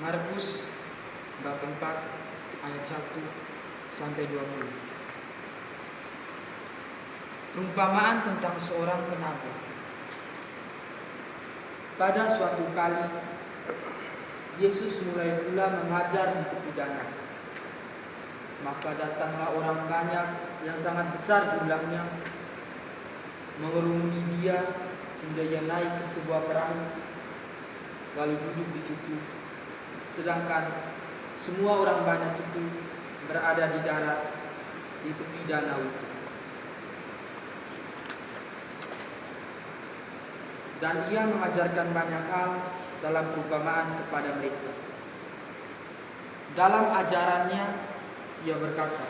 Markus bab 4 ayat 1 sampai 20. Perumpamaan tentang seorang penabur. Pada suatu kali Yesus mulai pula mengajar di tepi danau. Maka datanglah orang banyak yang sangat besar jumlahnya mengerumuni dia sehingga ia naik ke sebuah perahu lalu duduk di situ. Sedangkan semua orang banyak itu berada di darat di tepi danau itu. Dan ia mengajarkan banyak hal dalam perumpamaan kepada mereka. Dalam ajarannya ia berkata,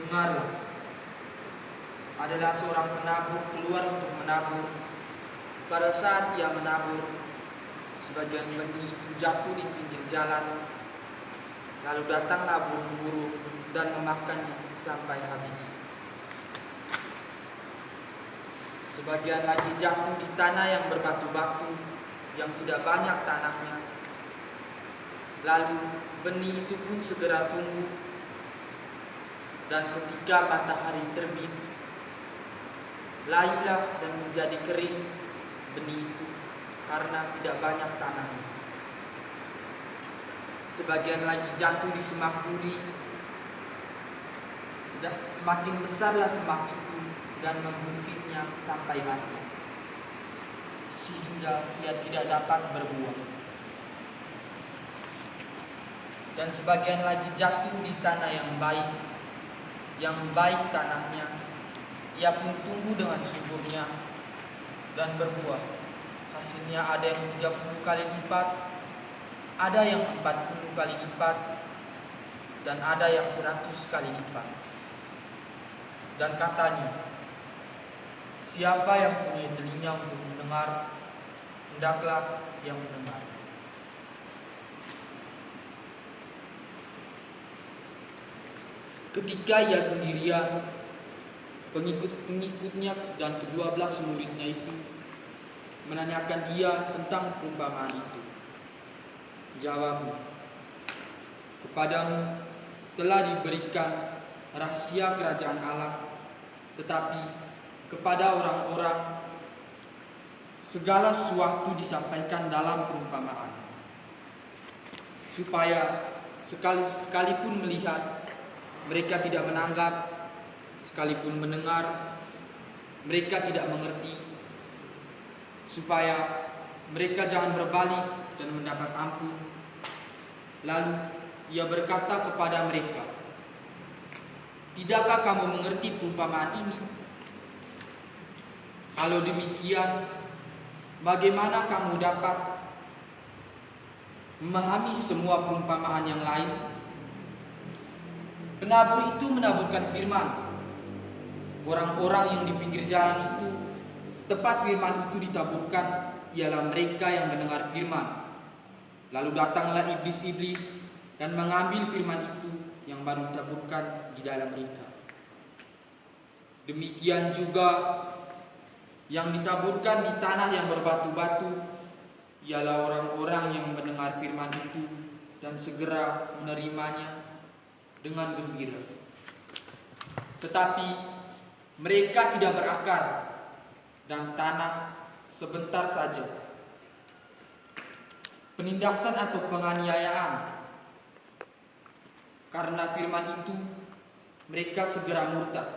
"Dengarlah, adalah seorang penabur keluar untuk menabur. Pada saat ia menabur, sebagian benih itu jatuh di pinggir jalan. Lalu datanglah burung-burung dan memakannya sampai habis. Sebagian lagi jatuh di tanah yang berbatu-batu, yang tidak banyak tanahnya. Lalu benih itu pun segera tumbuh, dan ketika matahari terbit, layulah dan menjadi kering benih itu karena tidak banyak tanahnya. Sebagian lagi jatuh di semak duri, semakin besarlah semak itu dan menghimpitnya sampai mati, sehingga ia tidak dapat berbuah. Dan sebagian lagi jatuh di tanah yang baik tanahnya, ia pun tumbuh dengan suburnya dan berbuah. Hasilnya ada yang 30 kali lipat, ada yang 40 kali lipat, dan ada yang 100 kali lipat." Dan katanya, "Siapa yang punya telinga untuk mendengar, hendaklah yang mendengar." Ketika ia sendirian, pengikut-pengikutnya dan ke-12 muridnya itu menanyakan dia tentang perumpamaan itu. Jawabnya, "Kepadamu telah diberikan rahasia kerajaan Allah, tetapi kepada orang-orang segala sesuatu disampaikan dalam perumpamaan, supaya sekalipun melihat mereka tidak menanggap, sekalipun mendengar mereka tidak mengerti, supaya mereka jangan berbalik dan mendapat ampun." Lalu ia berkata kepada mereka, "Tidakkah kamu mengerti perumpamaan ini? Kalau demikian, bagaimana kamu dapat memahami semua perumpamaan yang lain? Penabur itu menaburkan firman. Orang-orang yang di pinggir jalan itu, tempat firman itu ditaburkan, ialah mereka yang mendengar firman. Lalu datanglah iblis-iblis dan mengambil firman itu yang baru ditaburkan di dalam mereka. Demikian juga yang ditaburkan di tanah yang berbatu-batu, ialah orang-orang yang mendengar firman itu dan segera menerimanya dengan gembira. Tetapi mereka tidak berakar dan tanah sebentar saja. Penindasan atau penganiayaan karena firman itu, mereka segera murtad.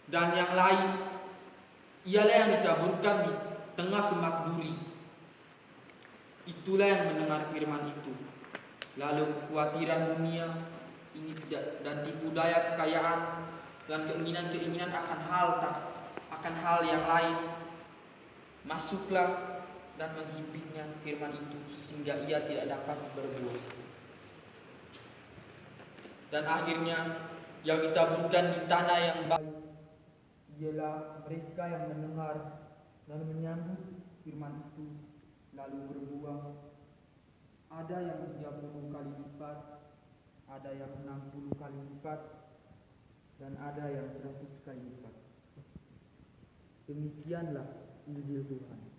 Dan yang lain ialah yang ditaburkan di tengah semak duri. Itulah yang mendengar firman itu, lalu kekhawatiran dunia ini dan tipu daya kekayaan dan keinginan-keinginan akan hal yang lain masuklah dan menghimpitnya firman itu sehingga ia tidak dapat berbuah. Dan akhirnya yang ditaburkan di tanah yang baik ialah mereka yang mendengar dan menyambut firman itu lalu berbuah. Ada yang 30 kali lipat, ada yang 60 kali lipat, dan ada yang 100 kali lipat. Demikianlah Injil Tuhan.